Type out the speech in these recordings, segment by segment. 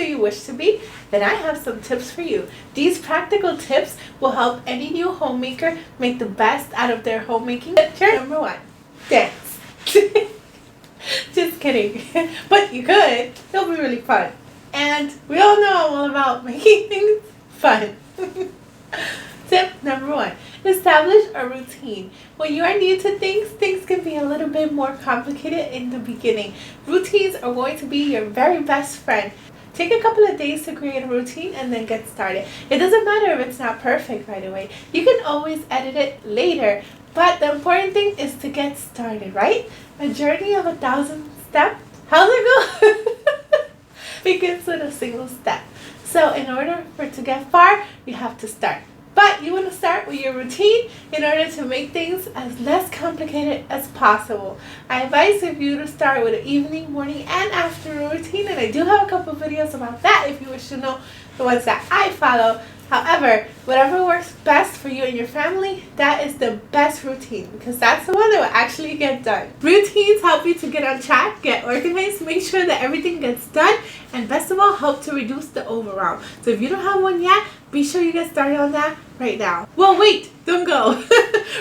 do you wish to be? Then I have some tips for you. These practical tips will help any new homemaker make the best out of their homemaking. Tip number 1, dance. Just kidding. But you could. It'll be really fun. And we all know I'm all about making things fun. Tip number 1, establish a routine. When you are new to things can be a little bit more complicated in the beginning. Routines are going to be your very best friend. Take a couple of days to create a routine and then get started. It doesn't matter if it's not perfect right away. You can always edit it later. But the important thing is to get started, right? A journey of 1,000 steps. How's it go? Begins with a single step. So in order for it to get far, you have to start. But you want to start with your routine in order to make things as less complicated as possible. I advise you to start with an evening, morning, and afternoon routine, and I do have a couple videos about that if you wish to know the ones that I follow. However, whatever works best for you and your family, that is the best routine because that's the one that will actually get done. Routines help you to get on track, get organized, make sure that everything gets done, and best of all, help to reduce the overwhelm. So if you don't have one yet, be sure you get started on that right now. Well, wait, don't go.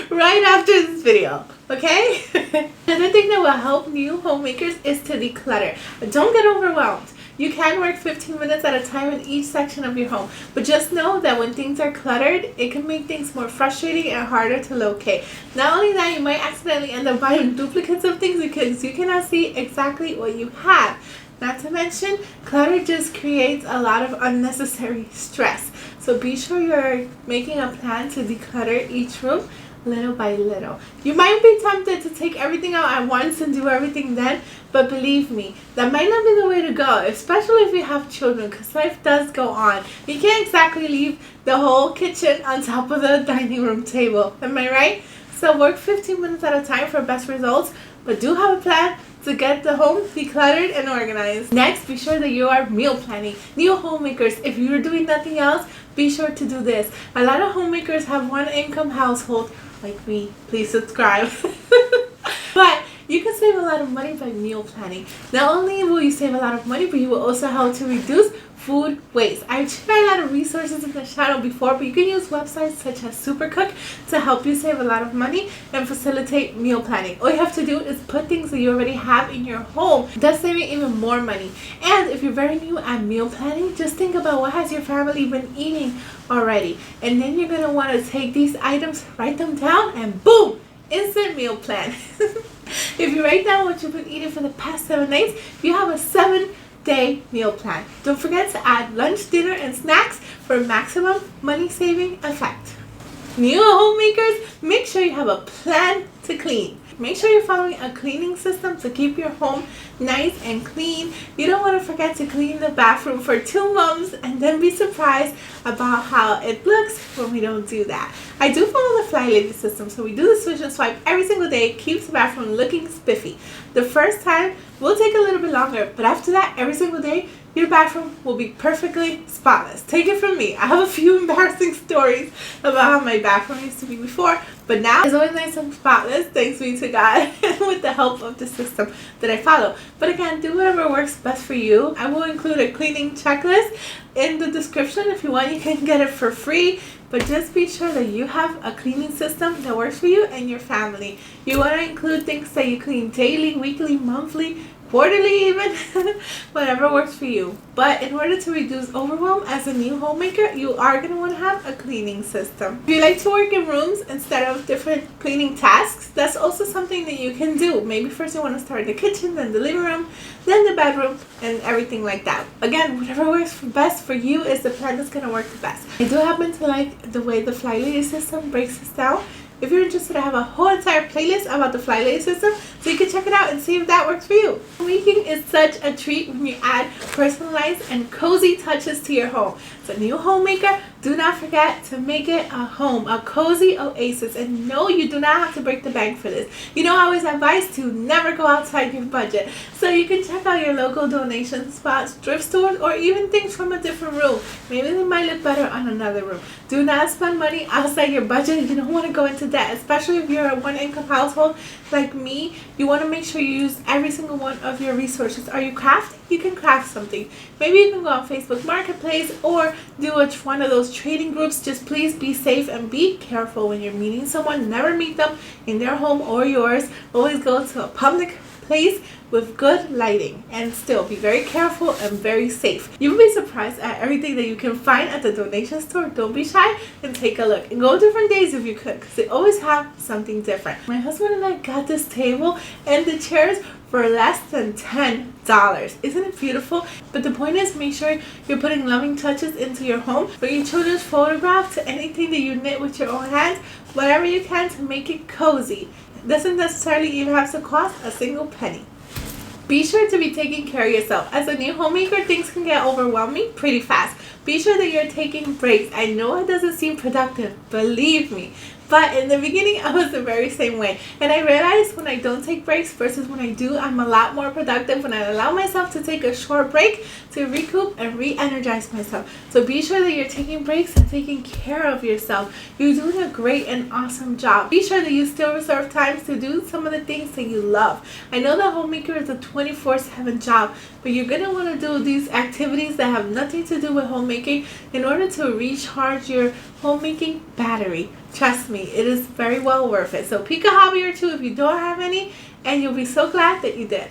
Right after this video, okay? Another thing that will help new homemakers is to declutter. Don't get overwhelmed. You can work 15 minutes at a time in each section of your home, but just know that when things are cluttered, it can make things more frustrating and harder to locate. Not only that, you might accidentally end up buying duplicates of things because you cannot see exactly what you have. Not to mention, clutter just creates a lot of unnecessary stress. So be sure you're making a plan to declutter each room little by little. You might be tempted to take everything out at once and do everything then, but believe me, that might not be the way to go, especially if you have children, because life does go on. You can't exactly leave the whole kitchen on top of the dining room table. Am I right? So work 15 minutes at a time for best results, but do have a plan to get the home decluttered and organized. Next, be sure that you are meal planning. New homemakers, if you're doing nothing else, be sure to do this. A lot of homemakers have one income household, like me. Please subscribe. But you can save a lot of money by meal planning. Not only will you save a lot of money, but you will also help to reduce food waste. I've shared a lot of resources in the channel before, but you can use websites such as Supercook to help you save a lot of money and facilitate meal planning. All you have to do is put things that you already have in your home, thus saving even more money. And if you're very new at meal planning, just think about what has your family been eating already. And then you're going to want to take these items, write them down, and boom! Instant meal plan. If you write down what you've been eating for the past 7 days, you have a 7-day meal plan. Don't forget to add lunch, dinner, and snacks for maximum money-saving effect. New homemakers, make sure you have a plan to clean. Make sure you're following a cleaning system to keep your home nice and clean. You don't want to forget to clean the bathroom for 2 months and then be surprised about how it looks when we don't do that. I do follow the Fly Lady system, so we do the swish and swipe every single day. It keeps the bathroom looking spiffy. The first time will take a little bit longer, but after that, every single day, your bathroom will be perfectly spotless. Take it from me. I have a few embarrassing stories about how my bathroom used to be before, but now it's always nice and spotless, thanks be to God, with the help of the system that I follow. But again, do whatever works best for you. I will include a cleaning checklist in the description. If you want, you can get it for free. But just be sure that you have a cleaning system that works for you and your family. You want to include things that you clean daily, weekly, monthly, quarterly even, whatever works for you. But in order to reduce overwhelm as a new homemaker, you are going to want to have a cleaning system. If you like to work in rooms instead of different cleaning tasks, that's also something that you can do. Maybe first you want to start in the kitchen, then the living room, then the bedroom, and everything like that. Again, whatever works best for you is the plan that's going to work the best. I do happen to like the way the Fly Lady system breaks this down. If you're interested, I have a whole entire playlist about the Fly Lady system, so you can check it out and see if that works for you. Homemaking is such a treat when you add personalized and cozy touches to your home. So new homemaker, do not forget to make it a home, a cozy oasis. And no, you do not have to break the bank for this. You know, I always advise to never go outside your budget. So you can check out your local donation spots, thrift stores, or even things from a different room. Maybe they might look better on another room. Do not spend money outside your budget. You don't want to go into debt, especially if you're a one-income household like me. You want to make sure you use every single one of your resources. Are you crafting? You can craft something. Maybe you can go on Facebook Marketplace or do one of those trading groups. Just please be safe and be careful when you're meeting someone. Never meet them in their home or yours. Always go to a public place with good lighting, and still be very careful and very safe. You'll be surprised at everything that you can find at the donation store. Don't be shy and take a look, and go different days if you could, because they always have something different. My husband and I got this table and the chairs for less than $10. Isn't it beautiful? But the point is, make sure you're putting loving touches into your home. From your children's photograph to anything that you knit with your own hands, whatever you can to make it cozy. It doesn't necessarily even have to cost a single penny. Be sure to be taking care of yourself. As a new homemaker, things can get overwhelming pretty fast. Be sure that you're taking breaks. I know it doesn't seem productive, believe me. But in the beginning, I was the very same way. And I realized when I don't take breaks versus when I do, I'm a lot more productive when I allow myself to take a short break to recoup and re-energize myself. So be sure that you're taking breaks and taking care of yourself. You're doing a great and awesome job. Be sure that you still reserve times to do some of the things that you love. I know that Homemaker is a 24/7 job, but you're going to want to do these activities that have nothing to do with homemaking in order to recharge your homemaking battery. Trust me, it is very well worth it. So pick a hobby or two if you don't have any, and you'll be so glad that you did.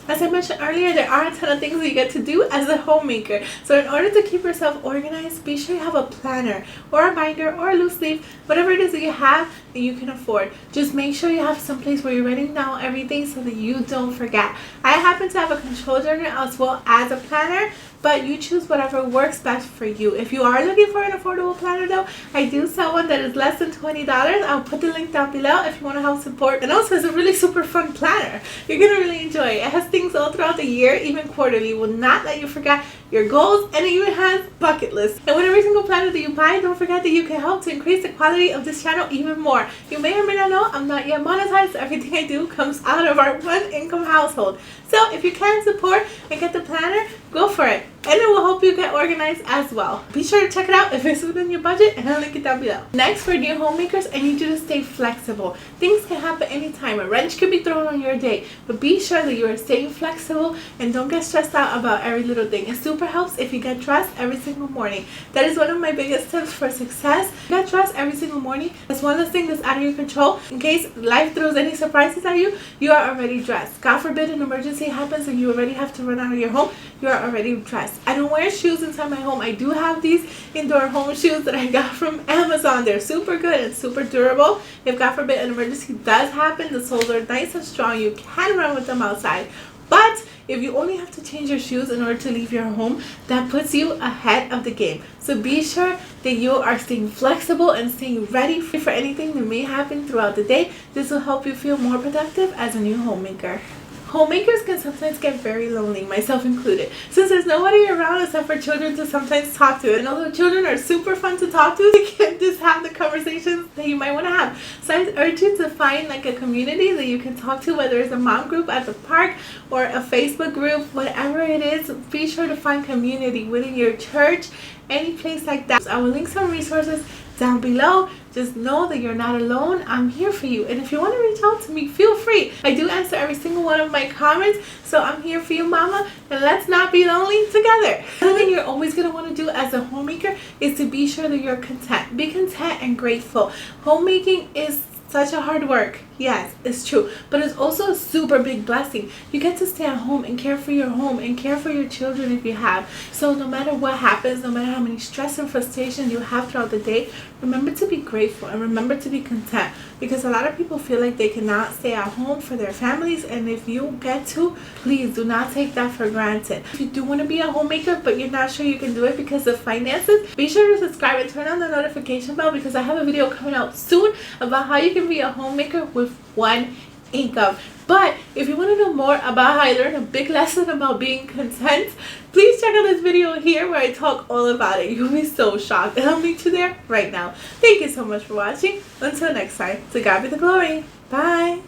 As I mentioned earlier, there are a ton of things that you get to do as a homemaker. So in order to keep yourself organized, be sure you have a planner or a binder or a loose leaf, whatever it is that you have that you can afford. Just make sure you have some place where you're writing down everything so that you don't forget. I happen to have a control journal as well as a planner, but you choose whatever works best for you. If you are looking for an affordable planner though, I do sell one that is less than $20. I'll put the link down below if you want to help support. And also, it's a really super fun planner. You're going to really enjoy it. It has things all throughout the year, even quarterly. It will not let you forget your goals, and it even has bucket lists. And with every single planner that you buy, don't forget that you can help to increase the quality of this channel even more. You may or may not know, I'm not yet monetized, so everything I do comes out of our one income household. So if you can support and get the planner, go for it. And it will help you get organized as well. Be sure to check it out if it's within your budget, and I'll link it down below. Next, for new homemakers, I need you to stay flexible. Things can happen anytime. A wrench could be thrown on your day, but be sure that you are staying flexible and don't get stressed out about every little thing. It super helps if you get dressed every single morning. That is one of my biggest tips for success. Get dressed every single morning. That's one less thing that's out of your control. In case life throws any surprises at you, you are already dressed. God forbid an emergency happens and you already have to run out of your home, you are already dressed. I don't wear shoes inside my home. I do have these indoor home shoes that I got from Amazon. They're super good and super durable. If God forbid an emergency does happen, the soles are nice and strong. You can run with them outside. But if you only have to change your shoes in order to leave your home, that puts you ahead of the game. So be sure that you are staying flexible and staying ready for anything that may happen throughout the day. This will help you feel more productive as a new homemaker. Homemakers can sometimes get very lonely, myself included, since there's nobody around except for children to sometimes talk to. And although children are super fun to talk to, they can't just have the conversations that you might want to have. So I urge you to find like a community that you can talk to, whether it's a mom group at the park or a Facebook group, whatever it is. Be sure to find community within your church, any place like that. So I will link some resources down below. Just know that you're not alone. I'm here for you. And if you want to reach out to me, feel free. I do answer every single one of my comments. So I'm here for you, mama. And let's not be lonely together. One thing you're always going to want to do as a homemaker is to be sure that you're content. Be content and grateful. Homemaking is such a hard work. Yes, it's true. But it's also a super big blessing. You get to stay at home and care for your home and care for your children if you have. So no matter what happens, no matter how many stress and frustrations you have throughout the day, remember to be grateful and remember to be content. Because a lot of people feel like they cannot stay at home for their families. And if you get to, please do not take that for granted. If you do want to be a homemaker, but you're not sure you can do it because of finances, be sure to subscribe and turn on the notification bell, because I have a video coming out soon about how you can be a homemaker with one income. But if you want to know more about how I learned a big lesson about being content, please check out this video here where I talk all about it. You'll be so shocked, and I'll meet you there right now. Thank you so much for watching. Until next time, to God be the glory. Bye.